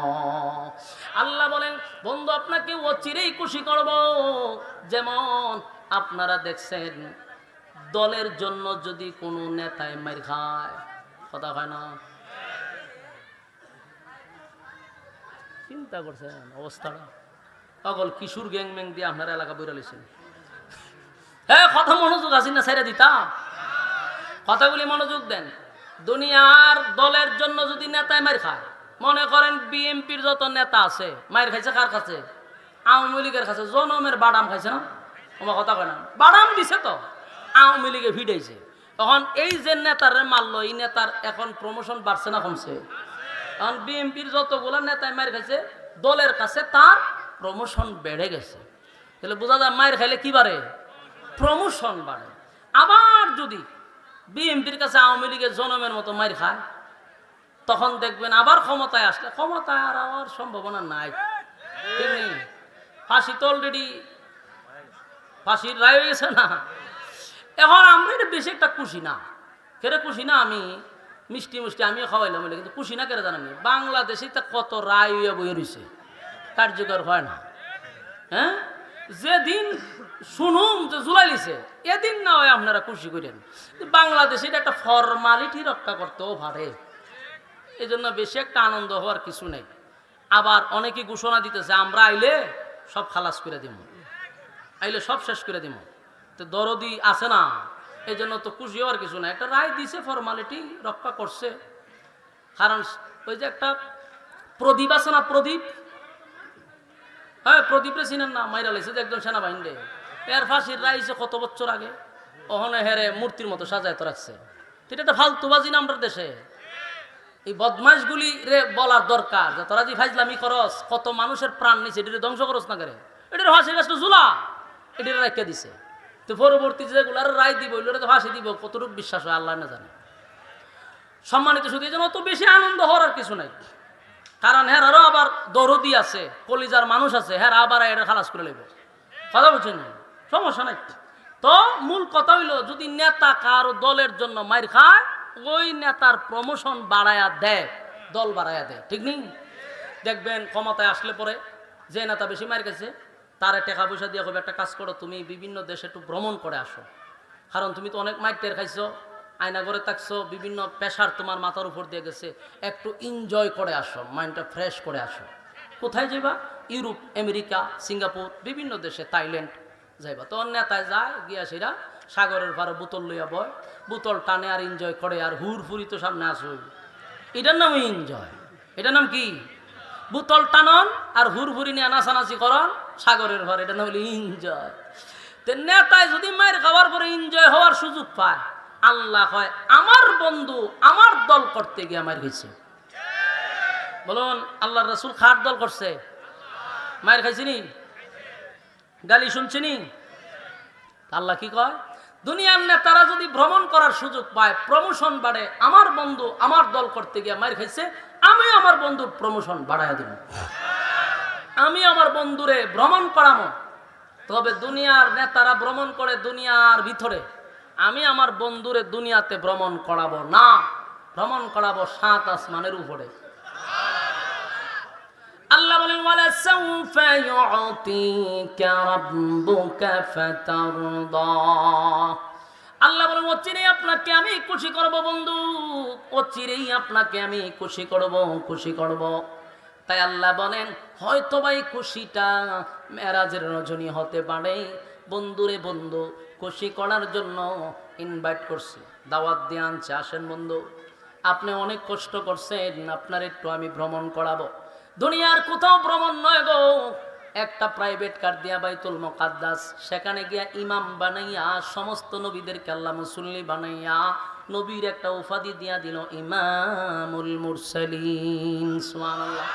আল্লাহ বলেন বন্ধু আপনাকে অচিরেই খুশি করব। যেমন আপনারা দেখছেন দলের জন্য যদি কোনো নেতায় মার খায়, কথা হয় না, চিন্তা করছেন অবস্থাটা, পাগল কিশোর গ্যাং ম্যাং দিয়ে আপনার এলাকা বইরা লেছেন। হ্যাঁ কথা মনোযোগ আছে না, ছেড়ে দিতাম, কথাগুলি মনোযোগ দেন। দুনিয়ার দলের জন্য যদি নেতায় মার খায়, মনে করেন বিএনপির যত নেতা আছে মার খাইছে কার কাছে? আওয়ামী লীগের কাছে। জনমের বাদাম খাইছে না, আমার কথা কয় না, বাদাম দিছে তো আওয়ামী লীগে ভিড়াইছে। তখন এই যে নেতারে মারলো, এই নেতার এখন প্রমোশন বাড়ছে না কমছে? কারণ বিএনপির যতগুলো নেতায় মার খাইছে দলের কাছে তার প্রমোশন বেড়ে গেছে। তাহলে বোঝা যায় মায়ের খাইলে কি বাড়ে? প্রমোশন বাড়ে। আবার যদি বিএনপির কাছে আওয়ামী লীগের জনমের মতো মার খায়, তখন দেখবেন আবার ক্ষমতায় আসলে ক্ষমতায় আর আমার সম্ভাবনা নাই। ফাঁসি তো অলরেডি ফাঁসির রায় হয়ে গেছে না। এখন আমরা এটা বেশি একটা খুশি না, কেড়ে খুশি না, আমি মিষ্টি মিষ্টি আমিও খাওয়াইলাম, কিন্তু খুশি না কেড়ে জানেন বাংলাদেশে তা কত রায় হইয়া বইয়ে রয়েছে, কার্যকর হয় না। হ্যাঁ, যেদিন শুনুম যে জুলাই লিছে এদিন না হয় আপনারা খুশি করেন। বাংলাদেশে এটা একটা ফরমালিটি রক্ষা করতেও পারে, এই জন্য বেশি একটা আনন্দ হওয়ার কিছু নেই। আবার অনেকে ঘোষণা দিতেছে আমরা আইলে সব খালাস করে দিব, আইলে সব শেষ করে দিব। তো দরদি আছে না, এই জন্য তো খুশি হওয়ার কিছু না। একটা রায় দিছে, ফরমালিটি রক্ষা করছে। কারণ ওই যে একটা প্রদীপ আছে না, প্রদীপ, হ্যাঁ প্রদীপ রে চিনেন না, মাইরা লাইছে যে একজন সেনাবাহিনী, এর ফাঁসির রায় হইছে কত বছর আগে, ওখানে হেরে মূর্তির মতো সাজায় তো রাখছে। এটা একটা ফালতুবাজি না আমাদের দেশে। এই বদমাইশগুলি রে বলার দরকার যে তোরা যে ফাইজলামি করস, কত মানুষের প্রাণ নিছে, এটা ধ্বংস করস না করে, এটার ফাঁসি গাছটা ঝুলা, এটা রাখিয়া দিছে। তো পরবর্তী যেগুলার রায় দিব ওইগুলো তো ফাঁসি দিব, কতটুকু বিশ্বাস হয় আল্লাহ না জানে। সম্মানিত শুধু এই জন্য অত বেশি আনন্দ হওয়ার আর কিছু নাই। কারণ হেরারও আবার দরদি আছে, কলিজার মানুষ আছে, হেরা আবার এটা খালাস করে লইব, কথা বলছেন না, সমস্যা নাই। তো মূল কথা হইল, যদি নেতা কারো দলের জন্য মাইর খায়, ওই নেতার প্রমোশন বাড়ায়া দেয়, দল বাড়ায়া দেয়, ঠিক নেই? দেখবেন ক্ষমতায় আসলে পরে যে নেতা বেশি মার গেছে তার টাকা পয়সা দিয়ে হবে একটা কাজ করো, তুমি বিভিন্ন দেশে একটু ভ্রমণ করে আসো, কারণ তুমি তো অনেক মাইর টের খাইছো, আয়না করে থাকছো, বিভিন্ন প্রেশার তোমার মাথার উপর দিয়ে গেছে, একটু এনজয় করে আসো, মাইন্ডটা ফ্রেশ করে আসো। কোথায় যাইবা? ইউরোপ, আমেরিকা, সিঙ্গাপুর, বিভিন্ন দেশে, থাইল্যান্ড যাইবা। তো নেতায় যায় গিয়া সেরা সাগরের পারে বোতল লইয়া বয়, বোতল টানে আর এনজয় করে, আর হুর ফুরি তো সামনে আসো, এটার নাম এনজয়। এটার নাম কি? বোতল টানন আর হুরহুরি নিয়ে নাচানাচি করন সাগরের ঘর, এটা না হলে এনজয়। নেতায় যদি মায়ের খাওয়ার পরে এনজয় হওয়ার সুযোগ পায়, আল্লাহ হয় আমার বন্ধু আমার দল করতে গিয়ে মায়ের হয়েছে। বলুন, আল্লাহ রাসূল খাট দল করছে, মায়ের খাইছিনি, গালি শুনছিনি। আল্লাহ কি কয়? দুনিয়ার নেতারা যদি ভ্রমণ করার সুযোগ পায়, প্রমোশন বাড়ে, আমার বন্ধু আমার দল করতে গিয়ে মায়ের খাইছে, আমি আমার বন্ধুর প্রমোশন বাড়াইয়া দিব, আমি আমার বন্ধুরে ভ্রমণ করামো। তবে দুনিয়ার নেতারা ভ্রমণ করে দুনিয়ার ভিতরে, আমি আমার বন্ধুরে দুনিয়াতে ভ্রমণ করাবো না, ভ্রমণ করাবো 7 আসমানের উপরে। আল্লাহ বলেন ওয়ালা সাউফা ইউতিকা রাব্বুকা ফাতারদা। আল্লাহ বলেন অচিরেই আপনাকে আমি খুশি করব বন্ধু, অচিরেই আপনাকে আমি খুশি করব, খুশি করব। তাই আল্লাহ বলেন হয়তো ভাই খুশিটা মেরাজের রজনী হতে পারে, বন্ধুরে বন্ধু খুশি করার জন্য ইনভাইট করছি, দাওয়াত দিয়ে আনছে, আসেন বন্ধু আপনি অনেক কষ্ট করছেন, আপনার একটু আমি ভ্রমণ করাবো। দুনিয়ার কোথাও ভ্রমণ নয় গো, একটা প্রাইভেট কার দিয়া বাইতুল মুকাদ্দাস, সেখানে গিয়া ইমাম বানাইয়া সমস্ত নবীদেরকে আল্লাহ মুসল্লি বানাইয়া নবীর একটা উপাধি দিয়া দিল ইমামুল মুরসালিন, সুবহানাল্লাহ।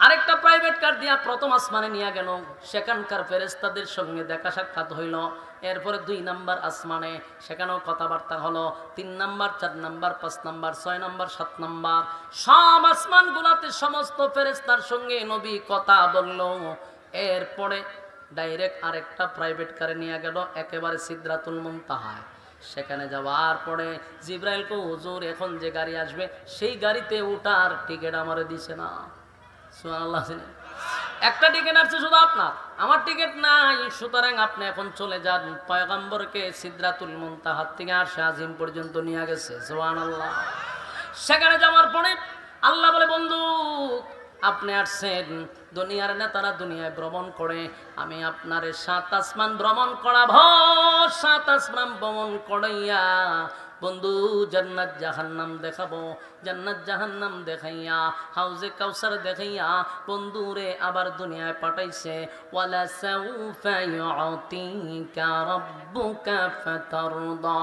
আরেকটা প্রাইভেট কার দিয়া প্রথম আসমানে নিয়ে গেল, সেখানকার ফেরেশতাদের সঙ্গে দেখা সাক্ষাৎ হইল। এরপরে 2 নাম্বার আসমানে, সেখানেও কথাবার্তা হলো। 3 number, 4 number, 5 number, 6 number, 7 number, সব আসমান গুলাতে সমস্ত ফেরেশতার সঙ্গে নবী কথা বলল। এরপরে ডাইরেক্ট আরেকটা প্রাইভেট কারে নিয়ে গেল একেবারে সিদরাতুল মুনতাহায়। সেখানে যাওয়ার পরে জিব্রাইলকে, হুজুর এখন যে গাড়ি আসবে সেই গাড়িতে ওঠার টিকিট আমারে দিছে না। সুবহানাল্লাহ। একটা টিকিট আছে শুধু আপনার, আমার টিকিট নাই, সুতরাং আপনি এখন চলে যান। পয়গম্বরকে সিদরাতুল মুনতাহা থেকে আরশে আজিম পর্যন্ত নিয়ে গেছে, সুবহানাল্লাহ। সেখানে যাওয়ার পরে আল্লাহ বলে বন্ধু আপনি আসছেন, দুনিয়ার নেতারা দুনিয়ায় ভ্রমণ করে, আমি আপনারে 7 আসমান ভ্রমণ করাবো। 7 আসমান ভ্রমণ করাইয়া বন্ধু জান্নাত জাহান্নাম দেখাবো, জান্নাত জাহান্নাম দেখাইয়া হাউজে কাউসার দেখাইয়া বন্ধুরে আবার দুনিয়ায় পাঠাইছে। ওয়ালা সাউফা ইউতিকা রাব্বুকা ফাতারদা,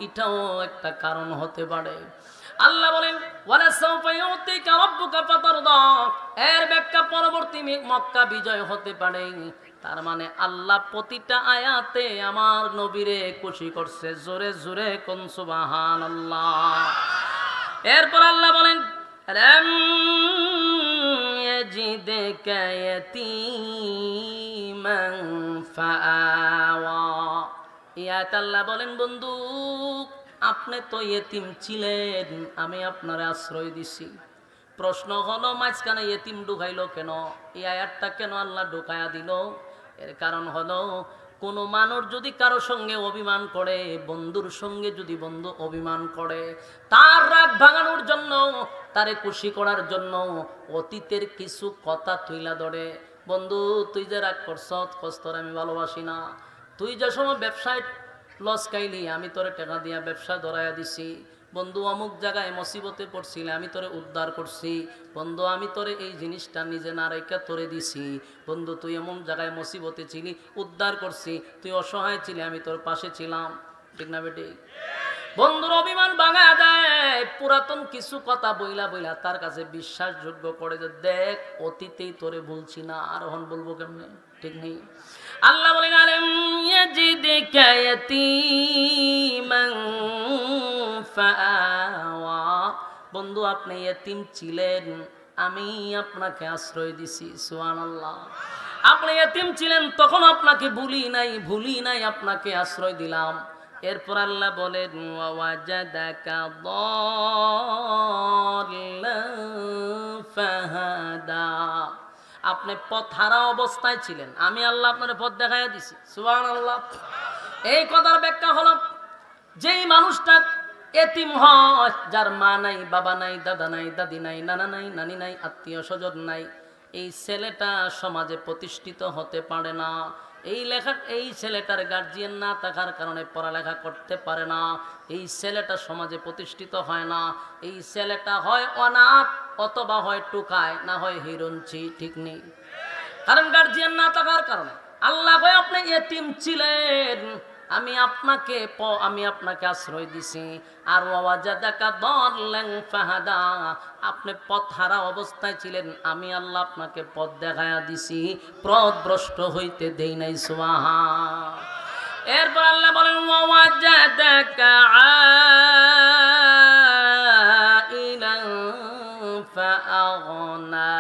এটাও একটা কারণ হতে পারে। আল্লাহ বলেন ওয়ালা সাউফা ইউতিকা রাব্বুকা ফাতারদা, এর ব্যাখ্যা পরবর্তী মক্কা বিজয় হতে পারে। তার মানে আল্লাহ প্রতিটা আয়াতে আমার নবীরে খুশি করছে, জোরে জোরে কোন সুবহানাল্লাহ। এরপর আল্লাহ বলেন আলাম ইয়াজিদকা ইয়াতীমান ফাআওয়া, এই আয়াত আল্লাহ বলেন বন্ধু আপনি তো ইয়েতিম ছিলেন, আমি আপনার আশ্রয় দিছি। প্রশ্ন হলো মাঝখানে এতিম ঢুকাইলো কেন? এই আয়াতটা কেন আল্লাহ ঢুকায়া দিল? এর কারণ হলো কোনো মানুষ যদি কারো সঙ্গে অভিমান করে, বন্ধুর সঙ্গে যদি বন্ধু অভিমান করে, তার রাগ ভাঙানোর জন্য, তারে খুশি করার জন্য অতীতের কিছু কথা তুইলা ধরে। বন্ধু তুই যে রাগ করছত, তোর আমি ভালোবাসি না। তুই যে সময় ব্যবসায় লস খাইলি, আমি তোরে টাকা দিয়া ব্যবসা ধরাইয়া দিছি। বন্ধু অমুক জায়গায় মুসিবতে পড়ছিলে, আমি তোরে উদ্ধার করছি। বন্ধু আমি তোরে এই জিনিসটা নিজে না রেখে তোরে দিছি। বন্ধু তুই এমন জায়গায় মুসিবতে ছিলি, উদ্ধার করছি। তুই অসহায় ছিলি, আমি তোর পাশে ছিলাম। ঠিক না বেটি? বন্ধুর অভিমান ভাঙা দেয় পুরাতন কিছু কথা বইলা বইলা তার কাছে বিশ্বাসযোগ্য করে যে দেখ অতীতেই তোরে বলছি না, আর এখন বলবো কেমনে? ঠিক নেই? আল্লাহ বলেন আলম ইয়াজিদকা ইয়াতীমান ফাআওয়া। বন্ধু আপনি ইয়েতিম ছিলেন, আমি আপনাকে আশ্রয় দিছি। সুবহানাল্লাহ। আপনি ইয়েতিম ছিলেন, তখন আপনাকে ভুলি নাই, আপনাকে আশ্রয় দিলাম। এরপর আল্লাহ বলেন ওয়াজাদাকা দাল্লান ফাহাদা। আপনি পথহারা অবস্থায় ছিলেন, আমি আল্লাহ আপনার পথ দেখাইয়া দিছি। সুবহানাল্লাহ। এই কথার ব্যাখ্যা হলো যেই মানুষটা এতিম হয়, যার মা নাই, বাবা নাই, দাদা নাই, দাদি নাই, নানা নাই, নানি নাই, আত্মীয় স্বজন নাই, এই ছেলেটা সমাজে প্রতিষ্ঠিত হতে পারে না। এই ছেলেটার গার্জিয়ান না থাকার কারণে পড়ালেখা করতে পারে না। এই ছেলেটা সমাজে প্রতিষ্ঠিত হয় না। এই ছেলেটা হয় অনাথ, অথবা হয় টোকায়, না হয় হিরঞ্চি। ঠিক নেই? কারণ গার্জিয়ান না থাকার কারণে। আল্লাহ কয় আপনি এতিম ছিলেন, আমি আপনাকে আশ্রয় দিছি। আর ওয়াজাদাকা দাল্লান ফাহাদা, আপনি পথহারা অবস্থায় ছিলেন, আমি আল্লাহ আপনাকে পথ দেখায়া দিছি, পথভ্রষ্ট হইতে দেই নাই। সুবহান। এরপর আল্লাহ বলেন ওয়াজাদাকা আইলান ফাআগনা।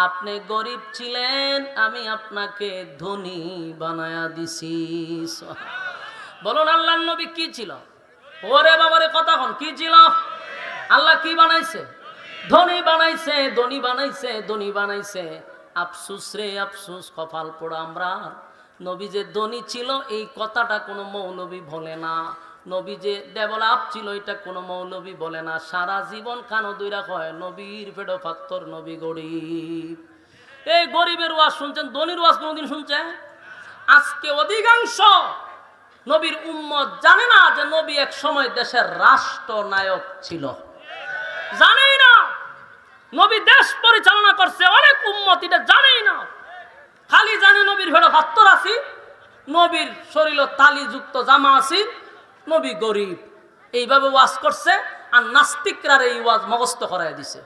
আপনি গরিব ছিলেন, আমি আপনাকে ধনী বানায়া দিছি। বলুন আল্লাহর নবী কি ছিল? ওরে বাবারে কথা হন, কি ছিল? আল্লাহ কি বানাইছে? ধনী বানাইছে, ধনী বানাইছে, ধনী বানাইছে। আফসুস রে আফসুস, কপাল পোড়া আমরা। নবী যে ধনী ছিল এই কথাটা কোনো মৌলবী বলে না। নবী যে ডেভেলপ ছিল এটা কোনো মৌলবী বলে না। সারা জীবন কানো দুইরা কয় নবীর পেট পাত্তর, নবী গরিব। এই গরিবের ওয়াজ শুনছেন, ধনীর ওয়াজ কোনোদিন শুনছেন? আজকে অধিকাংশ নবীর উম্মত জানে না যে নবী এক সময় দেশের রাষ্ট্রনায়ক ছিল। জানেই না নবী দেশ পরিচালনা করছে। অনেক উম্মত এটা জানেই না, খালি জানে নবীর ভেড়ো পাত্তর আছি, নবীর শরীর তালিযুক্ত জামা আছি, নবী গরিব। এইভাবে ওয়াজ করছে। আর নাস্তিকরা এই ওয়াজ মুখস্থ করাই দিছে।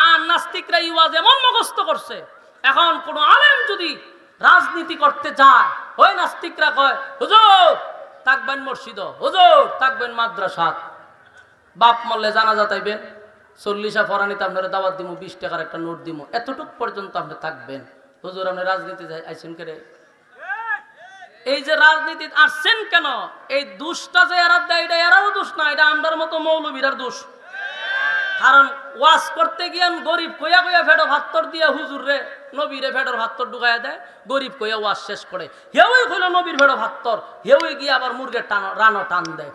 আর নাস্তিকরা এই ওয়াজ এমন মুখস্থ করছে, এখন কোন আলেম যদি রাজনীতি করতে যায়, ওই নাস্তিকরা কয় হুজুর থাকবেন মসজিদ, হুজুর থাকবেন মাদ্রাসাত, বাপ মরলে জানাজা তাইবেন, 40 ফরানিতে আপনারা দাওয়াত দিব, 20 টাকার একটা নোট দিব, এতটুক পর্যন্ত আপনি থাকবেন। হুজুর আপনি রাজনীতি আইছেন কেরে? এই যে রাজনীতি আসছেন কেন? এই দোষটা যে এরা দেয়, এটা এরাও দোষ না, এটা আমরার মতো মৌলবীরার দোষ। কারণ ওয়াজ করতে গিয়ে গরিব কইয়া কইয়া ফেডো ভাত্তর দিয়ে হুজুর রে নবীরে ফেডোর ভাত্তর ঢুকাইয়া দেয়, গরিব কইয়া ওয়াজ শেষ করে। হেউই কইল নবীর ফেডো ভাত্তর, হেউই গিয়ে আবার মুরগের রানো টান দেয়।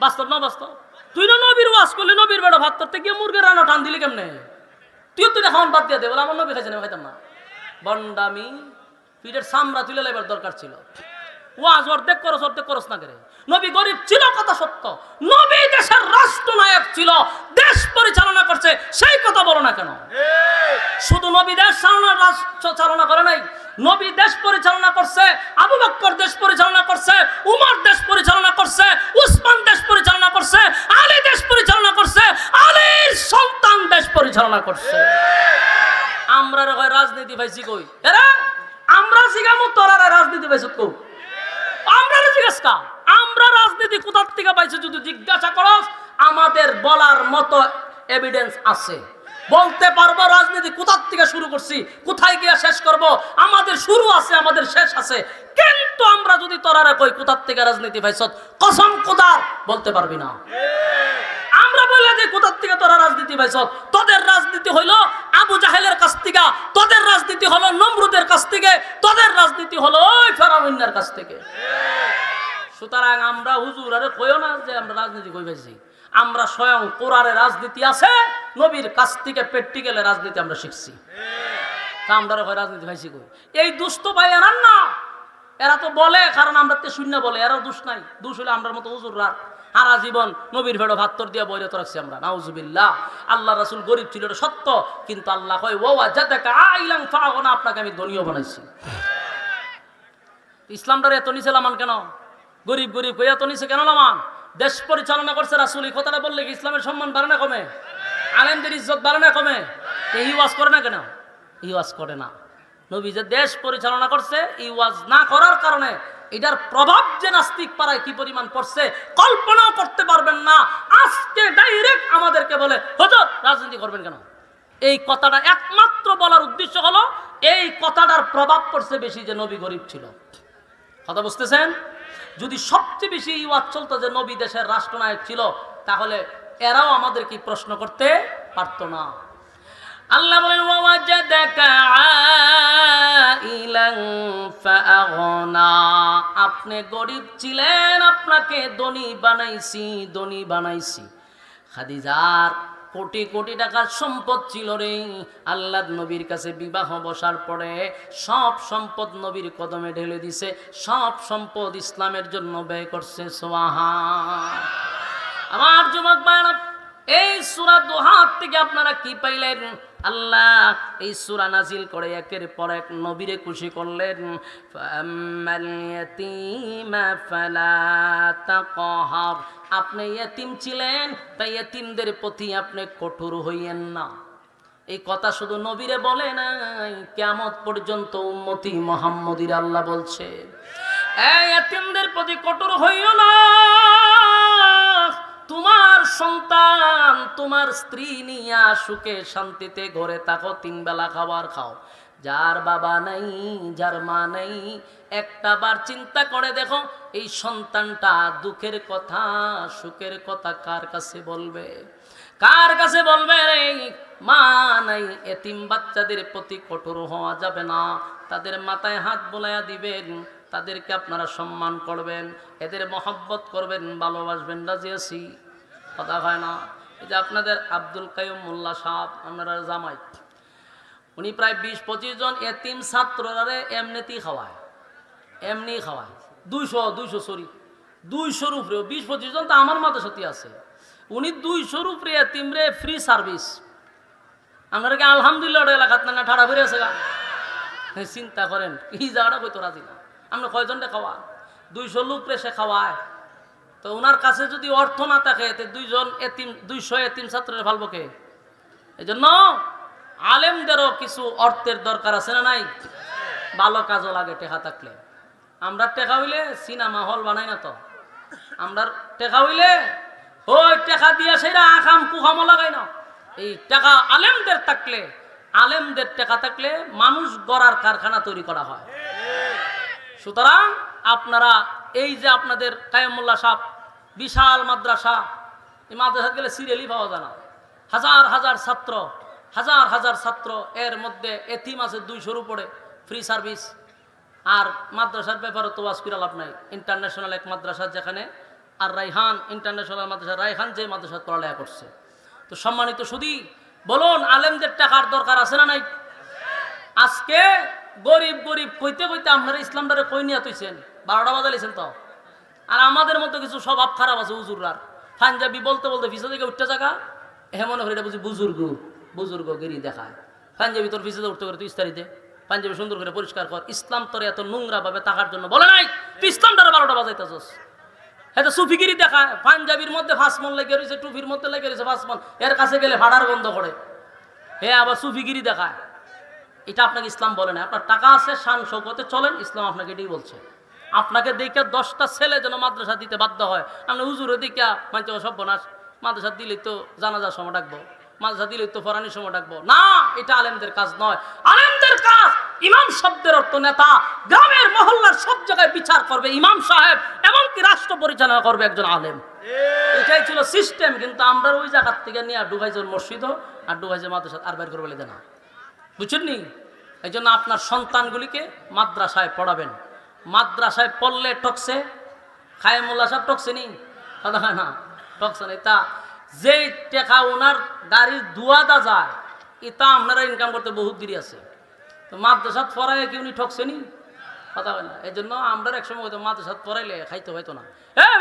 বাস্তব না বাস্তব? তুই না নবীর ওয়াজ করলি, নবীর ফেডো ভাত্তরতে গিয়ে মুরগের রানো টান দিলি কেমনে? তুই খাওয়ান বাদ দিয়ে দে, বলে আমার নবী খাইছে না, খাইতাম না। বন্ডামি, পিঠের সামরা তুলে লাইবার দরকার ছিল। ওয়াজ অর্ধেক করস না করে। নবী গরিব ছিল কথা সত্য, নবী দেশের রাষ্ট্রনায়ক ছিল, দেশ পরিচালনা করছে, সেই কথা বলো না কেন? শুধু নবী দেশ চালনা করে নাই, নবী দেশ পরিচালনা করছে, আবু বকর দেশ পরিচালনা করছে, উমর দেশ পরিচালনা করছে, উসমান দেশ পরিচালনা করছে, আলী দেশ পরিচালনা করছে, আলীর সন্তান দেশ পরিচালনা করছে। আমরা রাজনীতি পাইছি কই? আমরা জিগামু তোরা রাজনীতি পাইছ কই? আমরা রাজনীতি কোথার থেকে পাইছি যদি জিজ্ঞাসা করস, আমাদের বলার মতো এভিডেন্স আছে, বলতে পারবো রাজনীতি কোথার থেকে শুরু করছি, কোথায় গিয়ে শেষ করব, আমাদের শুরু আছে, আমাদের শেষ আছে। কিন্তু আমরা যদি তোরারা কই কোথার থেকে রাজনীতি পাইছ, কসম খোদার বলতে পারবি না। আমরা বলে যে কোথার থেকে তোরা রাজনীতি পাইছ, তোদের রাজনীতি হইলো আবু জাহেলের কাছ থেকে, তোদের রাজনীতি হলো নমরুদের কাছ থেকে, তোদের রাজনীতি হলো ওই ফেরাউনের কাছ থেকে। সুতরাং আমরা হুজুর আরে কইও না যে আমরা রাজনীতি কই পাইছি। আমরা স্বয়ং কোরআনে রাজনীতি আছে, নবীর কাছ থেকে প্র্যাকটিক্যালে রাজনীতি আমরা শিখছি। তা আমরা রাজনীতি পাইছি কই? এই দুষ্ট ভাই এরা না, এরা তো বলে কারণ আমরা তে শূন্য বলে, এরা দোষ নাই। দোষ হলে আমরা মতো হুজুররা সারা জীবন নবীর ভেড়ো ভাত্তর দিয়ে বইরত রাখছি আমরা, নাউজুবিল্লাহ। আল্লাহ রাসূল গরিব ছিল এটা সত্য, কিন্তু আল্লাহ কয় ওয়া জাদাকা আইলান ফাগনা, আপনাকে আমি ধনীও বানাইছি। ইসলামটারে এত নিচে লামান কেন? গরিব গরিব কই এত নিচে কেন লামান? দেশ পরিচালনা করছে রাসূল, এই কথাটা বললে কি ইসলামের সম্মান বাড়ে না কমে? আলেমদের ইজ্জত বাড়ে না কমে? এই ওয়াজ করে না কেন? এই ওয়াজ করে না। নবী যে দেশ পরিচালনা করছে, এই ওয়াজ না করার কারণে এটার প্রভাব যে নাস্তিক পাড়ায় কি পরিমাণ পড়ছে কল্পনাও করতে পারবেন না। আজকে ডাইরেক্ট আমাদেরকে বলে হুজুর রাজনীতি করবেন কেন? এই কথাটা একমাত্র বলার উদ্দেশ্য হলো এই কথাটার প্রভাব পড়ছে বেশি যে নবী গরিব ছিল। কথা বুঝতেছেন? যদি সবচেয়ে বেশি এই ওয়াজ চলতো যে নবী দেশের রাষ্ট্রনায়ক ছিল, তাহলে এরাও আমাদের কি প্রশ্ন করতে পারতো না। আল্লাহ বলেন ওয়াজাদাকা আইলান ফাআগনা, আপনি গরিব ছিলেন, আপনাকে ধনী বানাইছি, ধনী বানাইছি। খাদিজার কোটি কোটি টাকার সম্পদ ছিল রে। আল্লাহর নবীর কাছে বিবাহ বসার পরে সব সম্পদ নবীর কদমে ঢেলে দিছে, সব সম্পদ ইসলামের জন্য ব্যয় করছে। সুবহান। আমার যুবক ভাইরা, এই সূরা দুহা থেকে আপনারা কি পাইলেন? আল্লাহ এই সূরা নাজিল করে একের পর এক নবীরে খুশি করলেন। ফাআম্মাল ইয়াতীমা ফালা তাকহার, আপনি ইয়েতিম ছিলেন, তাই ইয়েতিমদের প্রতি আপনি কঠোর হইয়েন না। এই কথা শুধু নবীরে বলে নাই, কিয়ামত পর্যন্ত উম্মতি মুহাম্মদীর আল্লাহ বলছে এই ইয়েতিমদের প্রতি কঠোর হইও না। তোমার সন্তান, তোমার স্ত্রী নিয়া সুখে শান্তিতে ঘরে থাকো, 3 বেলা খাবার খাও। যার বাবা নাই, যার মা নাই, একটা বার চিন্তা করে দেখো এই সন্তানটা দুঃখের কথা সুখের কথা কার কাছে বলবে? কার কাছে বলবে? রে মা নাই। এতিম বাচ্চাদের প্রতি কঠোর হওয়া যাবে না, তাদের মাথায় হাত বোলাইয়া দিবেন, তাদেরকে আপনারা সম্মান করবেন, এদের মহব্বত করবেন, ভালোবাসবেন। রাজি আছি? কথা হয় না? এই যে আপনাদের আব্দুল কাইয়ুম মোল্লা সাহেব, আপনারা জামাই, উনি প্রায় 20-25 জন এতিম ছাত্ররা এমনিতেই খাওয়ায়, এমনি খাওয়ায়। 200 উপরে 20-25 জন তো আমার মাথা সত্যি আছে। উনি 200 উপরে এতিম রে ফ্রি সার্ভিস। আপনারা কি আলহামদুলিল্লাহ এলাকাত না ঠাড়া ফিরে আছে গা? চিন্তা করেন এই জায়গাটা কইতো রাজি না। আমরা কয়জনটা খাওয়া? 200 লোক রে সে খাওয়ায়। তো ওনার কাছে যদি অর্থ না থাকে, 200 এতিম ছাত্রের ফালবো কে? এই জন্য আলেমদেরও কিছু অর্থের দরকার আছে না নাই? ভালো কাজও লাগে টেকা থাকলে। আমরা টেকা হইলে সিনেমা হল বানাই না তো, আমরা টেকা হইলে ওই টেকা দিয়ে সেটা আকাম কুকামও লাগাই না। এই টাকা আলেমদের থাকলে, আলেমদের টেকা থাকলে মানুষ গড়ার কারখানা তৈরি করা হয়। সুতরাং আপনারা এই যে আপনাদের কাইয়ুমুল্লাহ সাহেব বিশাল মাদ্রাসা, এই মাদ্রাসা গেলে সিরিয়ালই পাওয়া যায় না। হাজার হাজার ছাত্র, এর মধ্যে এতিম আছে 200-র উপরে, ফ্রি সার্ভিস। আর মাদ্রাসার ব্যাপারে তো ওয়াজ করে লাভ নাই। ইন্টারন্যাশনাল এক মাদ্রাসা যেখানে, আর রাইহান ইন্টারন্যাশনাল মাদ্রাসা, রাইহান যে মাদ্রাসা পড়ালেখা করছে। তো সম্মানিত শুধু বলুন, আলেমদের টাকার দরকার আছে না নাই? আজকে গরিব গরিব কইতে কইতে আপনারা ইসলামটারে কই নিয়ে তুইছেন, 12টা বাজাইছেন তো। আর আমাদের মতো কিছু স্বভাব খারাপ আছে হুজুররার, পাঞ্জাবি বলতে বলতে পিছনে থেকে উঠতে জায়গা মনে করে এটা বুঝি বুজুর্গ গিরি দেখায়। পাঞ্জাবি তোর পিছনে উঠতে করে তুই ইস্তারিতে পাঞ্জাবি সুন্দর করে পরিষ্কার কর। ইসলাম তোর এত নোংরা ভাবে থাকার জন্য বলে নাই, তুই ইসলামটারে 12টা বাজাইতেছস। হ্যাঁ, সুফিগিরি দেখায়, পাঞ্জাবির মধ্যে 5 মণ লেগে রয়েছে, টুপির মধ্যে লেগে রয়েছে 5 মণ, এর কাছে গেলে ভাড়ার বন্ধ করে। হ্যাঁ, আবার সুফিগিরি দেখায়। এটা আপনাকে ইসলাম বলে না। আপনার টাকা আছে, শান শৌকতে চলেন, ইসলাম আপনাকে এটাই বলছে। আপনাকে দেখে 10টা ছেলে যেন মাদ্রাসা দিতে বাধ্য হয়। আপনি হুজুরে দিকে মানছে সর্বনাশ, মাদ্রাসা দিলেই তো জানাজার সময় ডাকবো, মাদ্রাসা দিলেই তো ফরানির সময় ডাকবো। না, এটা আলেমদের কাজ নয়। আলেমদের কাজ ইমাম শব্দের অর্থ নেতা, গ্রামের মহল্লার সব জায়গায় বিচার করবে ইমাম সাহেব, এবং এমনকি রাষ্ট্র পরিচালনা করবে একজন আলেম। এটাই ছিল সিস্টেম। কিন্তু আমরা ওই জায়গার থেকে নিয়ে ঢুকাইছে মসজিদও আর ঢুকাইছে মাদ্রাসা, আর বের করে বলে দেনা, বুঝছেন নি? এই জন্য আপনার সন্তানগুলিকে মাদ্রাসায় পড়াবেন। মাদ্রাসায় পড়লে টকছে, খায়মুল্লাহ সাহেব টকছে নি, কথা হয় না, টকছে না। তা যেই টাকা ওনার গাড়ির ধোঁয়াটা যায়, এটা আপনারা ইনকাম করতে বহুত দেরি আছে। তো মাদ্রাসাত পড়াইলে কি উনি ঠকছে নি, কথা হয় না। এই জন্য আমরা একসময় হয়তো মাদ্রাসাত পড়াইলে খাইতে হয়তো না,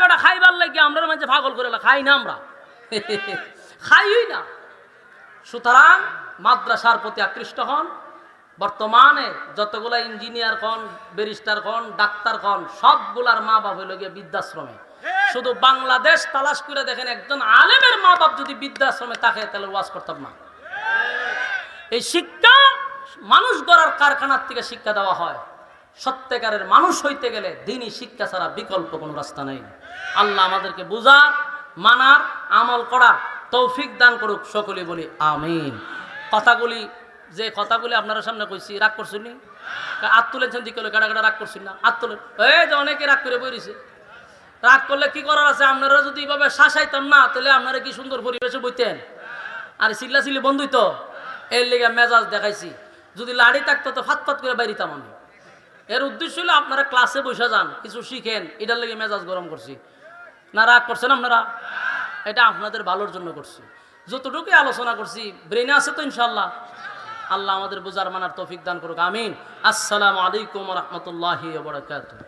বেটা খাইবার লাগে আমরা মাঝে পাগল করে খাই না, আমরা খাইই না। সুতরাং মাদ্রাসার প্রতি আকৃষ্ট হন। বর্তমানে যতগুলা ইঞ্জিনিয়ার কন, ব্যারিস্টার কন, ডাক্তার কন, সবগুলার মা বাপ হইল গিয়ে বৃদ্ধাশ্রমে। শুধু বাংলাদেশ তালাশ করে দেখেন, একজন আলেমের মা বাপ যদি বৃদ্ধাশ্রমে থাকে তাহলে ওয়াজ করতাম না। এই শিক্ষা মানুষ গড়ার কারখানার থেকে শিক্ষা দেওয়া হয়। সত্যিকারের মানুষ হইতে গেলে দ্বীনি শিক্ষা ছাড়া বিকল্প কোনো রাস্তা নেই। আল্লাহ আমাদেরকে বুঝার, মানার, আমল করার তৌফিক দান করুক, সকলে বলি আমিন। যে কথাগুলি আপনারা সামনে কইছি, রাগ করছেন নি? হাত তুলেছেন দিকে কাটা কাটা, রাগ করছেন না? হাত তুলেন। এই যে অনেকে রাগ করে বইছে, রাগ করলে কি করার আছে? আপনারা যদি এইভাবে শাসাইতাম না, তাহলে আপনারা কি সুন্দর পরিবেশে বইতেন। আর চিল্লা চিল্লি বন্ধুই তো, এর লেগে মেজাজ দেখাইছি। যদি লাড়ি থাকতো তো ফাত ফাত করে বাইরিতাম আমি। এর উদ্দেশ্য হলো আপনারা ক্লাসে বসে যান, কিছু শিখেন, এটার লেগে মেজাজ গরম করছি না। রাগ করছেন আপনারা? এটা আপনাদের ভালোর জন্য করছি। যতটুকু আলোচনা করছি ব্রেনে আছে তো ইনশাল্লাহ। আল্লাহ আমাদের বুঝার মানার তৌফিক দান করুক, আমিন। আসসালামু আলাইকুম ওয়া রাহমাতুল্লাহি ওয়া বারাকাতুহু।